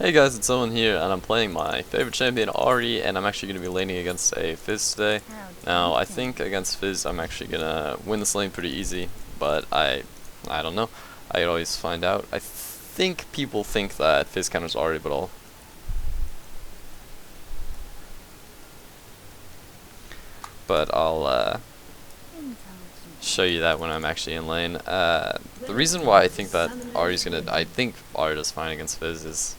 Hey guys, it's Owen here, and I'm playing my favorite champion, Ahri, and I'm actually going to be laning against a Fizz today. Now, I think against Fizz, I'm actually going to win this lane pretty easy, but I don't know. I could always find out. I think people think that Fizz counters Ahri, but I'll show you that when I'm actually in lane. The reason why I think that I think Ahri does fine against Fizz is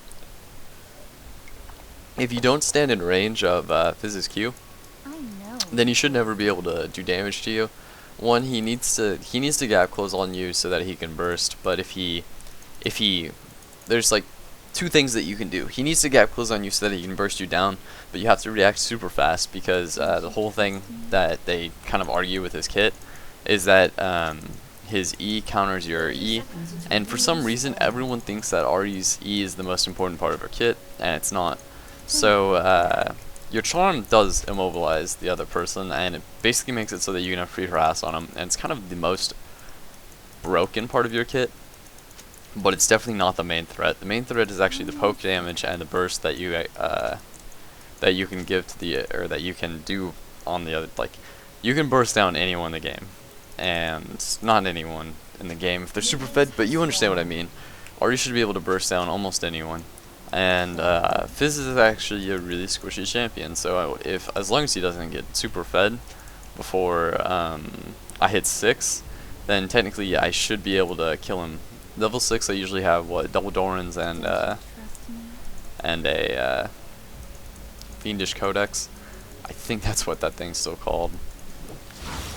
if you don't stand in range of Fizz's Q, then you should never be able to do damage to you. One, he needs to gap close on you so that he can burst. But if he there's like two things that you can do. He needs to gap close on you so that he can burst you down, but you have to react super fast because the whole thing that they kind of argue with his kit is that his E counters your E, and for some reason everyone thinks that Ahri's E is the most important part of her kit, and it's not. So your charm does immobilize the other person, and it basically makes it so that you can have free harass on them, and it's kind of the most broken part of your kit, but it's definitely not the main threat. The main threat is actually the poke damage and the burst that you can give to the or that you can do on the other. Like, you can burst down anyone in the game, and not anyone in the game if they're super fed, but you understand what I mean. Or you should be able to burst down almost anyone. And Fizz is actually a really squishy champion, so as long as he doesn't get super fed before I hit 6, then technically yeah, I should be able to kill him. Level 6 I usually have double Dorans and a Fiendish Codex. I think that's what that thing's still called.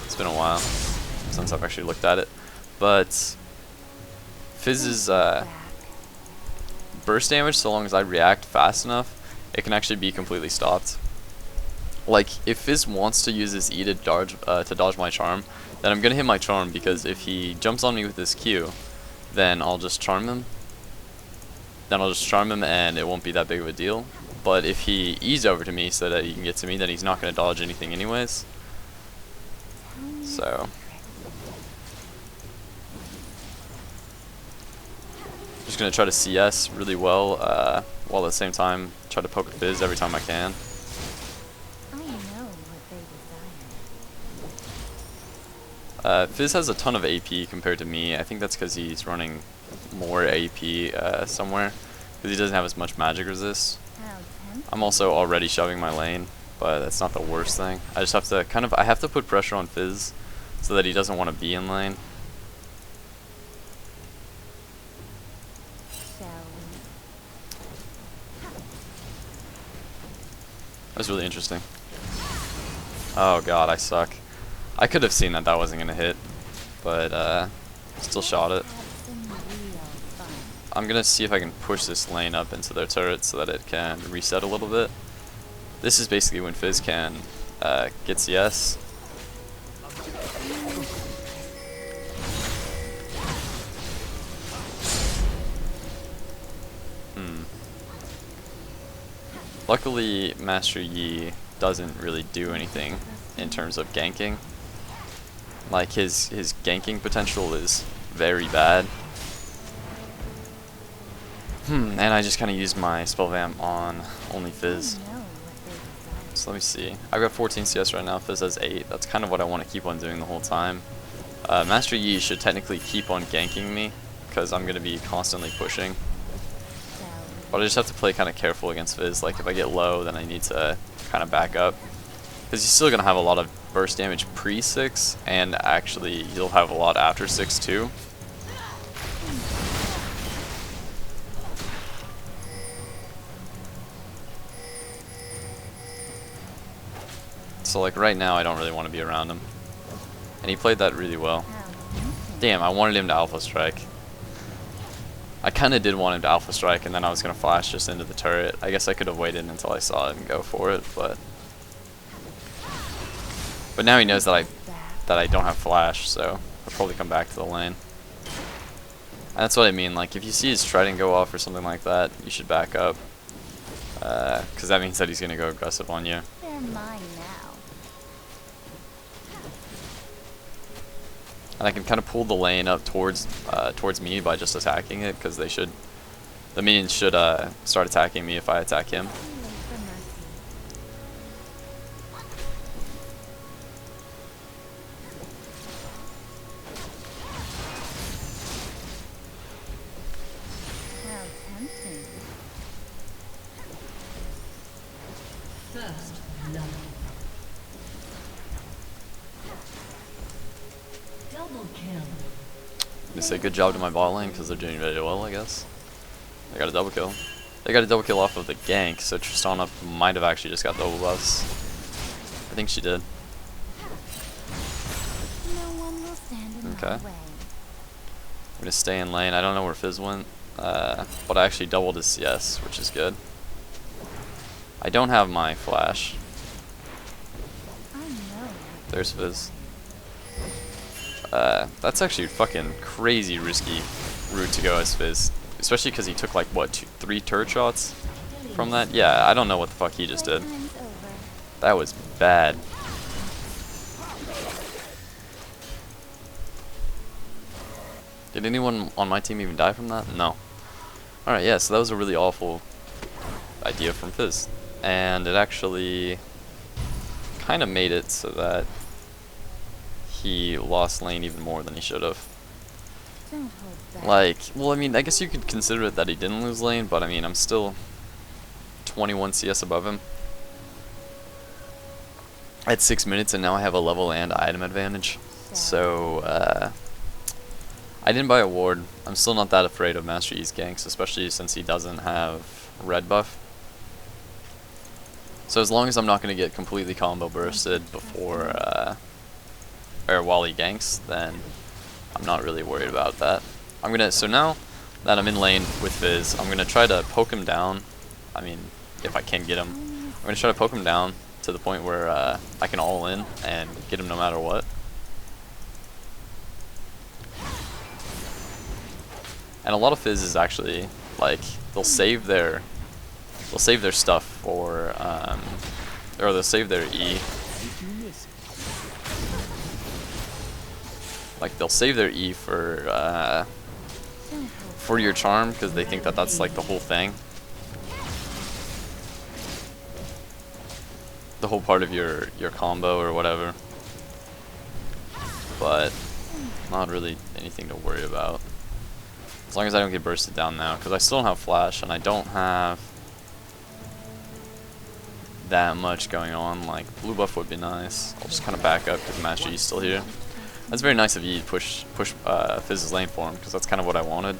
It's been a while since I've actually looked at it, but Fizz's burst damage, so long as I react fast enough, it can actually be completely stopped. Like, if Fizz wants to use his E to dodge my charm, then I'm gonna hit my charm, because if he jumps on me with his Q, then I'll just charm him. And it won't be that big of a deal. But if he E's over to me so that he can get to me, then he's not gonna dodge anything anyways. So just gonna try to CS really well, while at the same time try to poke Fizz every time I can. Fizz has a ton of AP compared to me. I think that's because he's running more AP somewhere, because he doesn't have as much magic resist. I'm also already shoving my lane, but that's not the worst thing. I just have to I have to put pressure on Fizz so that he doesn't want to be in lane. That was really interesting. Oh god, I suck. I could have seen that wasn't going to hit, but still shot it. I'm going to see if I can push this lane up into their turret so that it can reset a little bit. This is basically when Fizz can get CS. Luckily, Master Yi doesn't really do anything in terms of ganking. Like, his ganking potential is very bad. And I just kind of used my spell vamp on only Fizz. So let me see. I've got 14 CS right now, Fizz has 8. That's kind of what I want to keep on doing the whole time. Master Yi should technically keep on ganking me, because I'm going to be constantly pushing. But I just have to play kind of careful against Fizz. Like, if I get low, then I need to kind of back up, because he's still going to have a lot of burst damage pre-6, and actually he'll have a lot after 6 too. So like right now I don't really want to be around him. And he played that really well. Damn, I wanted him to Alpha Strike. I kind of did want him to Alpha Strike, and then I was going to flash just into the turret. I guess I could have waited until I saw him go for it, but now he knows that I don't have flash, so I'll probably come back to the lane. And that's what I mean, like, if you see his trident go off or something like that, you should back up. Because that means that he's going to go aggressive on you. They're mine now. And I can kind of pull the lane up towards me by just attacking it, because they should The minions should start attacking me if I attack him. I'm gonna say good job to my bot lane because they're doing very well, I guess. They got a double kill. They got a double kill off of the gank, so Tristana might have actually just got double buffs. I think she did. Okay. I'm gonna stay in lane. I don't know where Fizz went, but I actually doubled his CS, which is good. I don't have my flash. There's Fizz. That's actually fucking crazy risky route to go as Fizz. Especially because he took like, what, 3 turret shots from that? Yeah, I don't know what the fuck he just did. That was bad. Did anyone on my team even die from that? No. Alright, yeah, so that was a really awful idea from Fizz. And it actually kind of made it so that he lost lane even more than he should have. Like, well, I mean, I guess you could consider it that he didn't lose lane, but I mean, I'm still 21 CS above him at 6 minutes, and now I have a level and item advantage. So, I didn't buy a ward. I'm still not that afraid of Master Yi's ganks, especially since he doesn't have red buff. So as long as I'm not going to get completely combo bursted before, or while he ganks, then I'm not really worried about that. So now that I'm in lane with Fizz, I'm gonna try to poke him down. I mean, if I can get him, I'm gonna try to poke him down to the point where I can all in and get him no matter what. And a lot of Fizz is actually like they'll save their stuff for or they'll save their E. Like they'll save their E for your charm because they think that that's like the whole thing, the whole part of your combo or whatever. But not really anything to worry about as long as I don't get bursted down now, because I still don't have flash and I don't have that much going on. Like blue buff would be nice. I'll just kind of back up because Master Yi's still here. That's very nice of you to push Fizz's lane for him, because that's kind of what I wanted.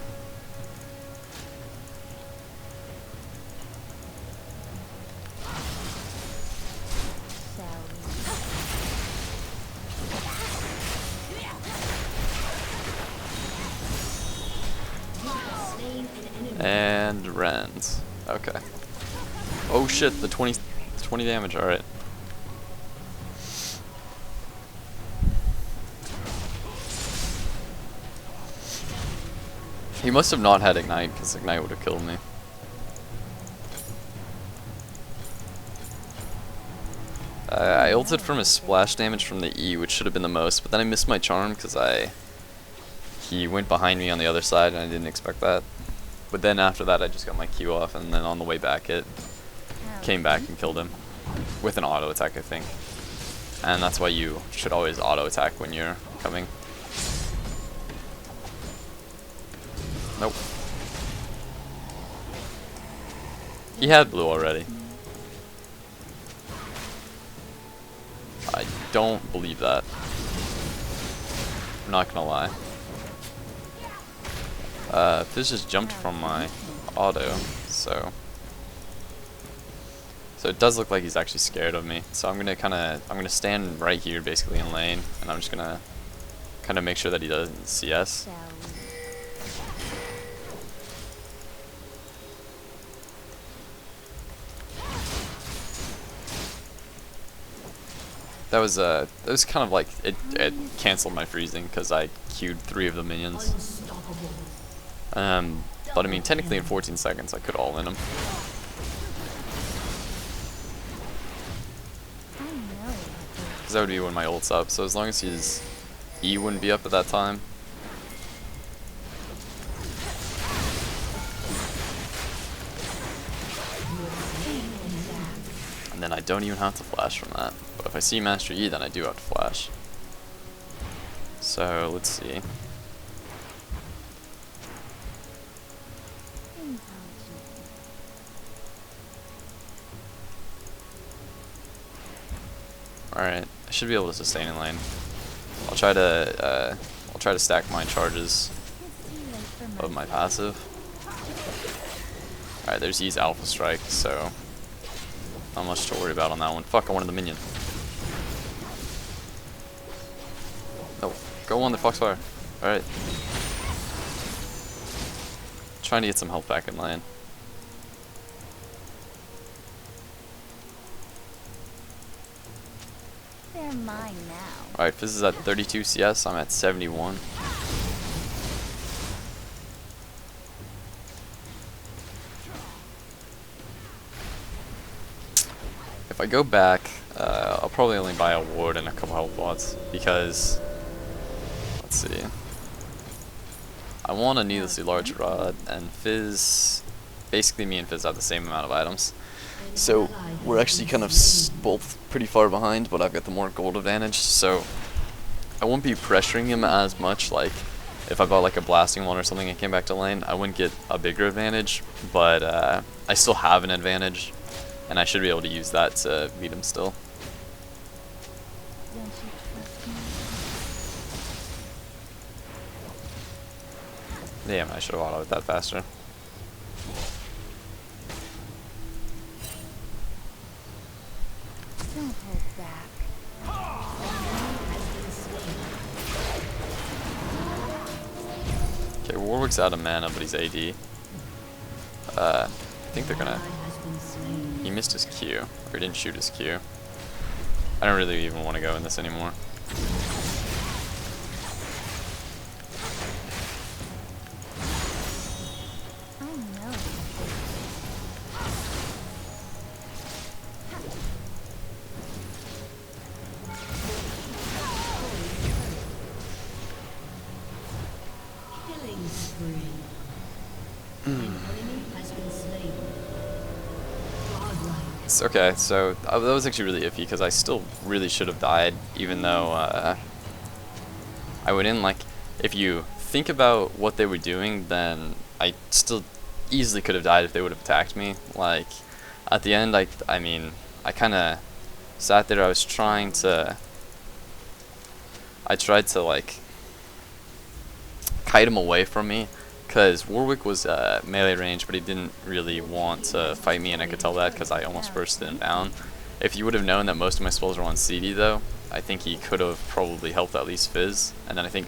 And Rens. Okay. Oh shit, the 20 damage, alright. He must have not had Ignite, because Ignite would have killed me. I ulted from his splash damage from the E, which should have been the most, but then I missed my charm because he went behind me on the other side and I didn't expect that. But then after that I just got my Q off, and then on the way back it came back and killed him with an auto attack, I think. And that's why you should always auto attack when you're coming. Nope. He had blue already. I don't believe that. I'm not gonna lie. Fizz just jumped from my auto, so it does look like he's actually scared of me. So I'm gonna stand right here basically in lane, and I'm just gonna kind of make sure that he doesn't CS. That was kind of like it canceled my freezing because I queued 3 of the minions. But I mean, technically in 14 seconds I could all in him. Because that would be when my ult's up, so as long as his E wouldn't be up at that time. And then I don't even have to flash from that. But if I see Master Yi, then I do have to flash. So, let's see. Alright, I should be able to sustain in lane. I'll try to stack my charges of my passive. Alright, there's Yi's Alpha Strike, so not much to worry about on that one. Fuck, I wanted the minion. No, go on the Foxfire. Alright. Trying to get some health back in lane. They're mine now. Alright, Fizz is at 32 CS, I'm at 71. If I go back, I'll probably only buy a ward and a couple health bots because, let's see, I want a needlessly large rod, and Fizz, basically me and Fizz have the same amount of items. So we're actually kind of both pretty far behind, but I've got the more gold advantage, so I won't be pressuring him as much. Like if I bought like a blasting one or something and came back to lane, I wouldn't get a bigger advantage, but I still have an advantage, and I should be able to use that to beat him still. Don't you trust me? Damn, I should have autoed that faster. Don't hold back. Okay, Warwick's out of mana, but he's AD. I think they're gonna... He missed his Q, or he didn't shoot his Q. I don't really even want to go in this anymore. I know. Killing spree. An enemy has been slain. Godlike. It's okay, so that was actually really iffy because I still really should have died, even though I went in. Like, if you think about what they were doing, then I still easily could have died if they would have attacked me. Like, at the end, I mean, I kind of sat there, I tried to like kite him away from me, because Warwick was melee range, but he didn't really want to fight me, and I could tell that because I almost bursted him down. If you would have known that most of my spells were on CD though, I think he could have probably helped at least Fizz, and then I think,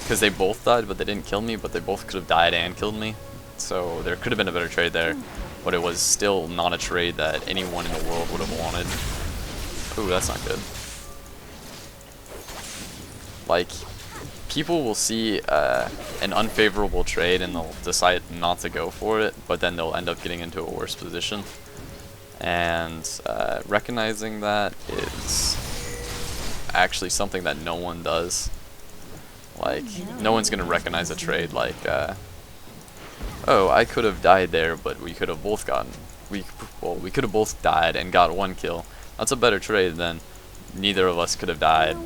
because they both died but they didn't kill me, but they both could have died and killed me, so there could have been a better trade there, but it was still not a trade that anyone in the world would have wanted. Ooh, that's not good. Like, people will see an unfavorable trade and they'll decide not to go for it, but then they'll end up getting into a worse position. And recognizing that is actually something that no one does. Like, no one's gonna recognize a trade like, oh, I could have died there, but we could have both gotten, we could have both died and got one kill. That's a better trade than neither of us could have died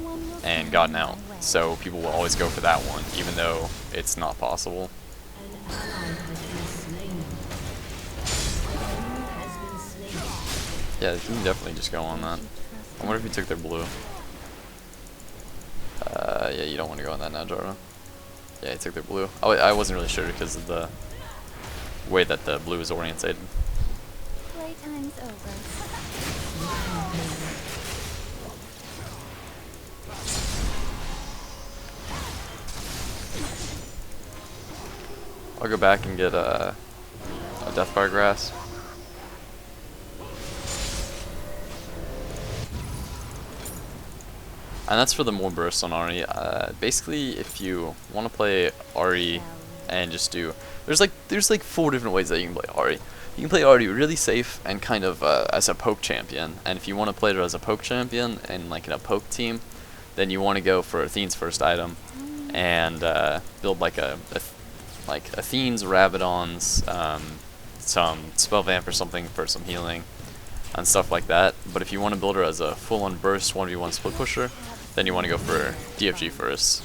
and gotten out. So people will always go for that one, even though it's not possible. An ally has been slain. An enemy has been slain. Yeah, you can definitely just go on that. I wonder if he took their blue. Yeah, you don't want to go on that now, Jarva. Yeah, he took their blue. Oh, I wasn't really sure because of the way that the blue is orientated. Playtime's over. I'll go back and get a Deathfire Grass. And that's for the more bursts on Ahri. Basically, if you want to play Ahri and just do... There's like 4 different ways that you can play Ahri. You can play Ahri really safe and kind of as a poke champion. And if you want to play it as a poke champion and like in a poke team, then you want to go for Athene's first item and build like Athene's, Rabadon's, some Spell Vamp or something for some healing. and stuff like that. But if you want to build her as a full-on burst 1v1 split pusher, then you want to go for DFG first.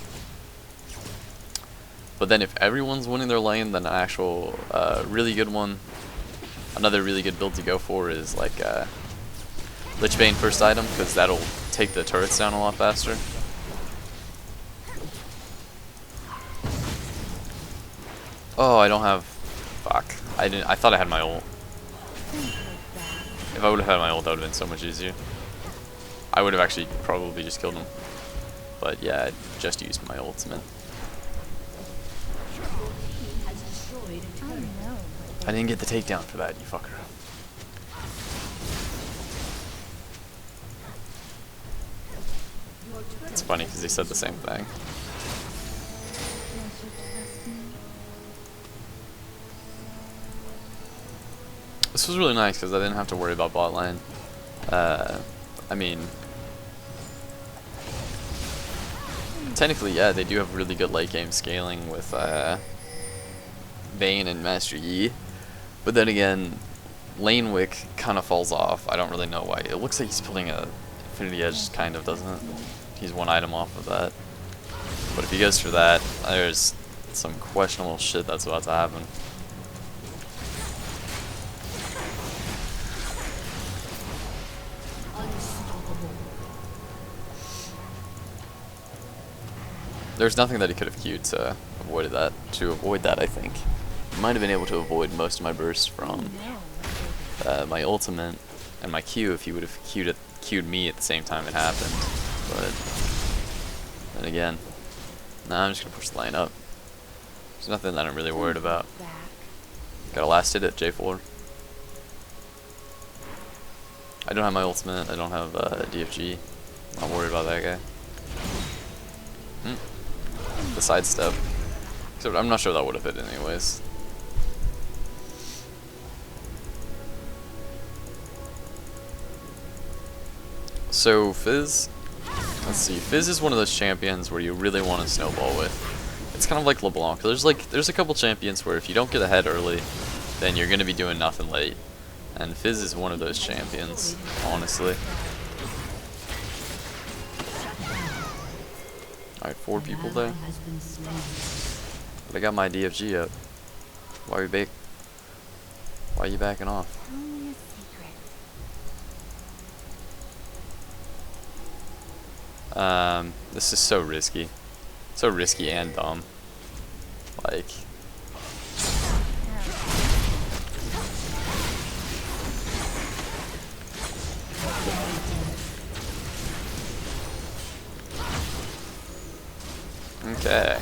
But then if everyone's winning their lane, then an actual really good one, another really good build to go for is like Lich Bane first item, because that'll take the turrets down a lot faster. Oh, I don't have... Fuck. I thought I had my ult. If I would have had my ult, that would have been so much easier. I would have actually probably just killed him. But yeah, I just used my ultimate. I didn't get the takedown for that, you fucker. It's funny because he said the same thing. This was really nice because I didn't have to worry about bot lane. I mean, technically, yeah, they do have really good late game scaling with Vayne and Master Yi. But then again, Lane Wick kind of falls off. I don't really know why. It looks like he's pulling a Infinity Edge, kind of, doesn't it? He's one item off of that. But if he goes for that, there's some questionable shit that's about to happen. There's nothing that he could have queued to avoid that, I think. Might have been able to avoid most of my bursts from my ultimate and my Q if he would have queued me at the same time it happened. But then again, nah, I'm just gonna push the lane up. There's nothing that I'm really worried about. Got a last hit at J4. I don't have my ultimate. I don't have DFG. Not worried about that guy. The sidestep. Except I'm not sure that would have hit anyways. So Fizz, let's see. Fizz is one of those champions where you really want to snowball with. It's kind of like LeBlanc. There's a couple champions where if you don't get ahead early, then you're gonna be doing nothing late. And Fizz is one of those champions, honestly. Alright, 4 people there. But I got my DFG up. Why are you backing off? This is so risky. So risky and dumb. Like... Okay.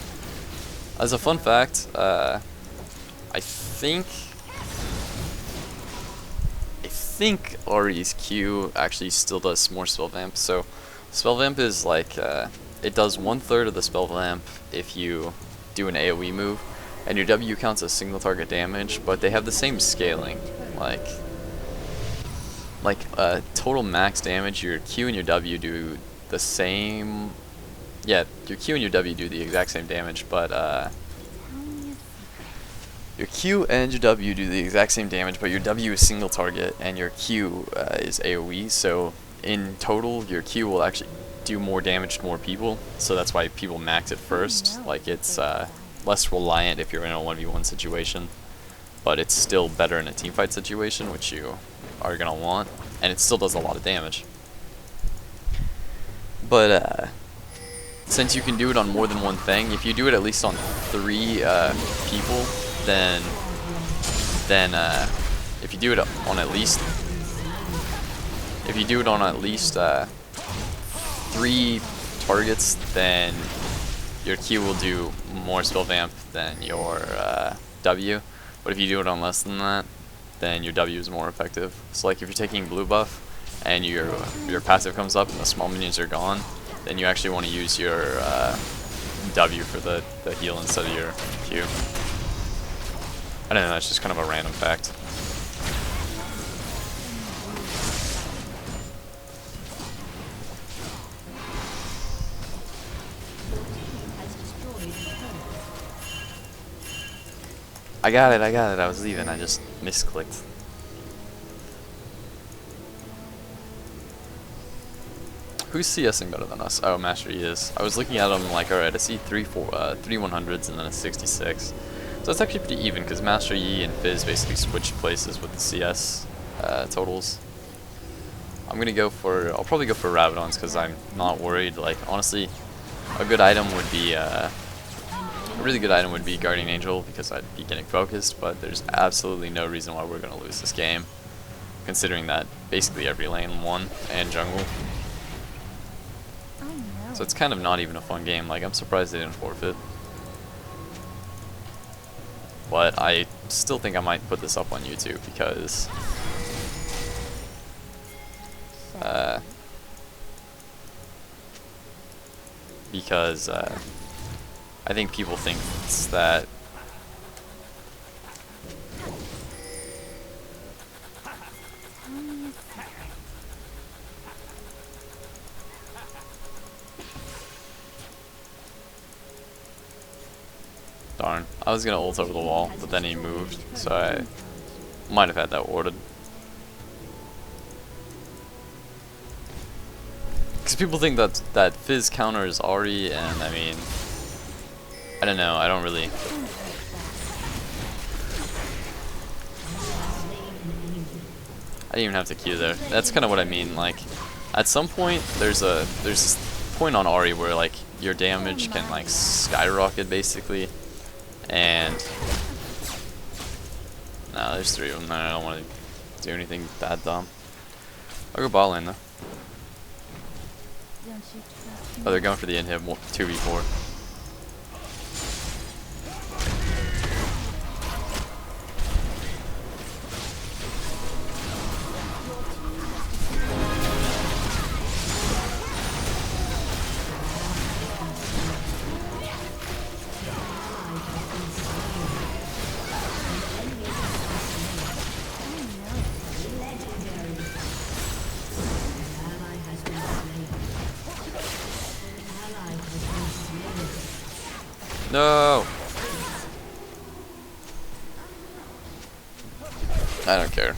As a fun fact, I think Ahri's Q actually still does more spell vamp. So spell vamp is like it does 1/3 of the spell vamp if you do an AoE move, and your W counts as single target damage. But they have the same scaling, like total max damage. Your Q and your W do the same. Yeah, your Q and your W do the exact same damage, but your Q and your W do the exact same damage, but your W is single target and your Q is AoE. So in total, your Q will actually do more damage to more people. So that's why people max it first. Like it's less reliant if you're in a 1v1 situation, but it's still better in a teamfight situation, which you are gonna want, and it still does a lot of damage. But since you can do it on more than one thing, if you do it at least on 3 people, then if you do it on at least 3 targets, then your Q will do more spell vamp than your W. But if you do it on less than that, then your W is more effective. So like if you're taking blue buff and your passive comes up and the small minions are gone, then you actually want to use your W for the heal instead of your Q. I don't know, that's just kind of a random fact. I got it, I was leaving, I just misclicked. Who's CSing better than us? Oh, Master Yi is. I was looking at him like, alright, I see three 100s and then a 66. So it's actually pretty even because Master Yi and Fizz basically switched places with the CS totals. I'm gonna go for, I'll probably go for Rabadons because I'm not worried. Like, honestly, a good item would be, a really good item would be Guardian Angel because I'd be getting focused, but there's absolutely no reason why we're gonna lose this game, considering that basically every lane won and jungle. So it's kind of not even a fun game. Like, I'm surprised they didn't forfeit. But I still think I might put this up on YouTube because I think people think it's that darn. I was gonna ult over the wall, but then he moved, so I might have had that warded. Because people think that Fizz counters Ahri, and I mean, I don't know, I don't really. I didn't even have to Q there. That's kind of what I mean. Like, at some point, there's this point on Ahri where like your damage can like skyrocket basically. And nah, there's three of them. I don't want to do anything that dumb. I'll go bot lane though. Oh, they're going for the inhib 2v4. No! I don't care.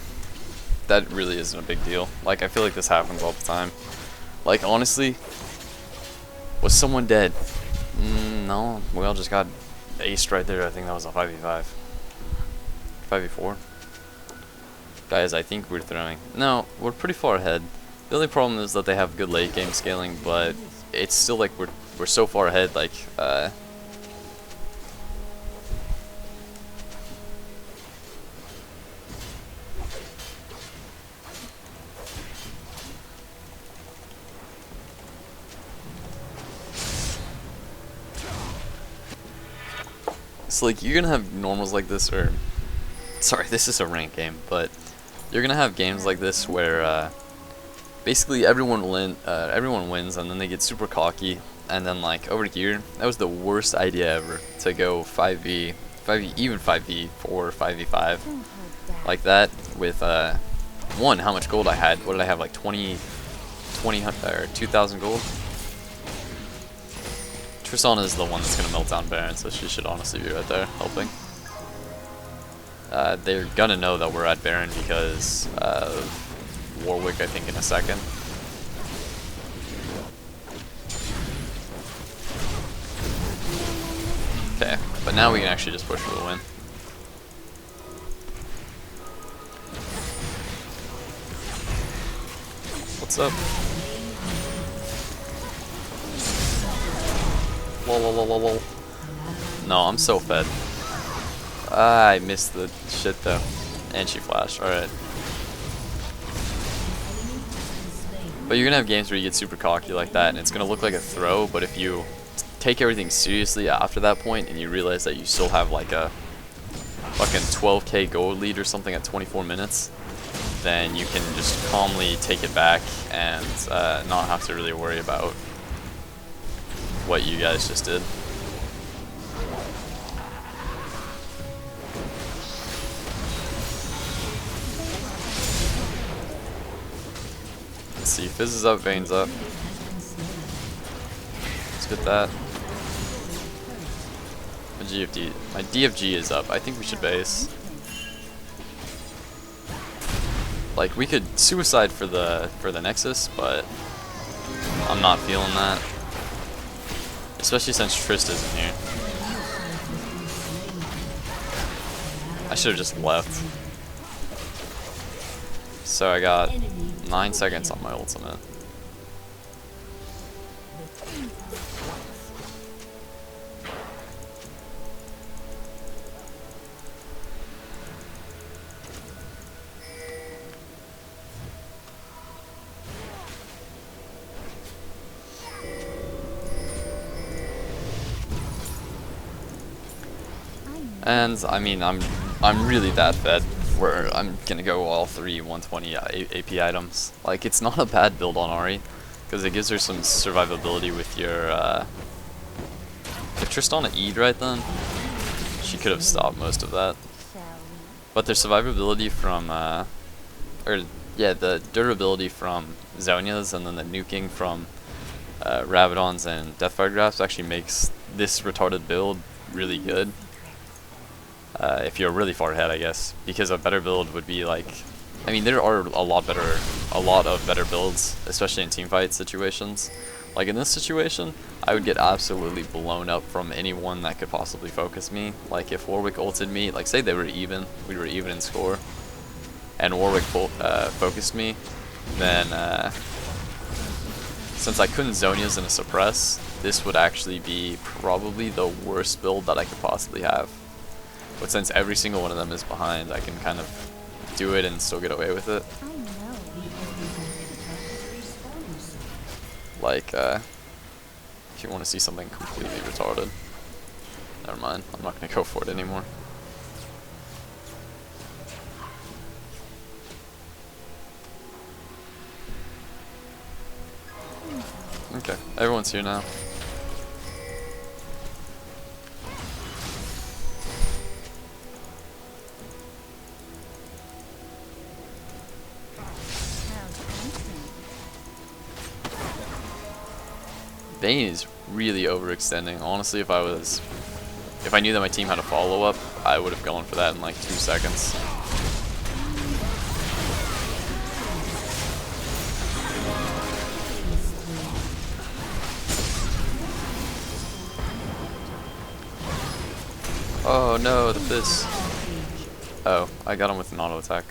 That really isn't a big deal. Like, I feel like this happens all the time. Like, honestly, was someone dead? No, we all just got aced right there. I think that was a 5v5. 5v4. Guys, I think we're throwing. No, we're pretty far ahead. The only problem is that they have good late game scaling, but it's still like we're so far ahead, like, so like you're gonna have normals like this, or sorry, this is a ranked game, but you're gonna have games like this where basically everyone wins, and then they get super cocky, and then like over here, that was the worst idea ever to go 5v, even 5v4, 5v5 like that with one, how much gold I had. What did I have, like 20 or 2,000 gold? Tristana is the one that's gonna melt down Baron, so she should honestly be right there helping. They're gonna know that we're at Baron because of Warwick, I think, in a second. Okay, but now we can actually just push for the win. What's up? Lol. No, I'm so fed. I missed the shit though. And she flashed, alright. But you're gonna have games where you get super cocky like that, and it's gonna look like a throw, but if you take everything seriously after that point, and you realize that you still have like a fucking 12k gold lead or something at 24 minutes, then you can just calmly take it back and not have to really worry about what you guys just did. Let's see, Fizz is up, Vayne's up. Let's get that. My DFG is up. I think we should base. Like, we could suicide for the Nexus, but I'm not feeling that. Especially since Trist isn't here. I should have just left. So I got 9 seconds on my ultimate. And I mean, I'm really that fed where I'm gonna go all 3 120 AP items. Like, it's not a bad build on Ahri, because it gives her some survivability with your. If Tristana E'd right then, she could have stopped most of that. But their survivability from, the durability from Zhonya's and then the nuking from Rabadon's and Deathfire Grasp actually makes this retarded build really good. If you're really far ahead, I guess, because a better build would be like, I mean, there are a lot of better builds, especially in teamfight situations. Like in this situation, I would get absolutely blown up from anyone that could possibly focus me. Like if Warwick ulted me, like say they were even, we were even in score, and Warwick focused me, then since I couldn't Zhonya's in a suppress, this would actually be probably the worst build that I could possibly have. But since every single one of them is behind, I can kind of do it and still get away with it. Like, if you want to see something completely retarded. Never mind, I'm not going to go for it anymore. Okay, everyone's here now. Vayne is really overextending. Honestly, if I knew that my team had a follow-up, I would have gone for that in like 2 seconds. Oh no, the Fizz. Oh, I got him with an auto attack.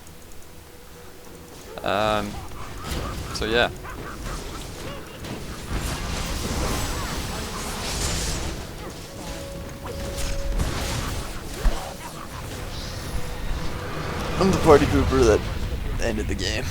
So yeah. I'm the party pooper that ended the game.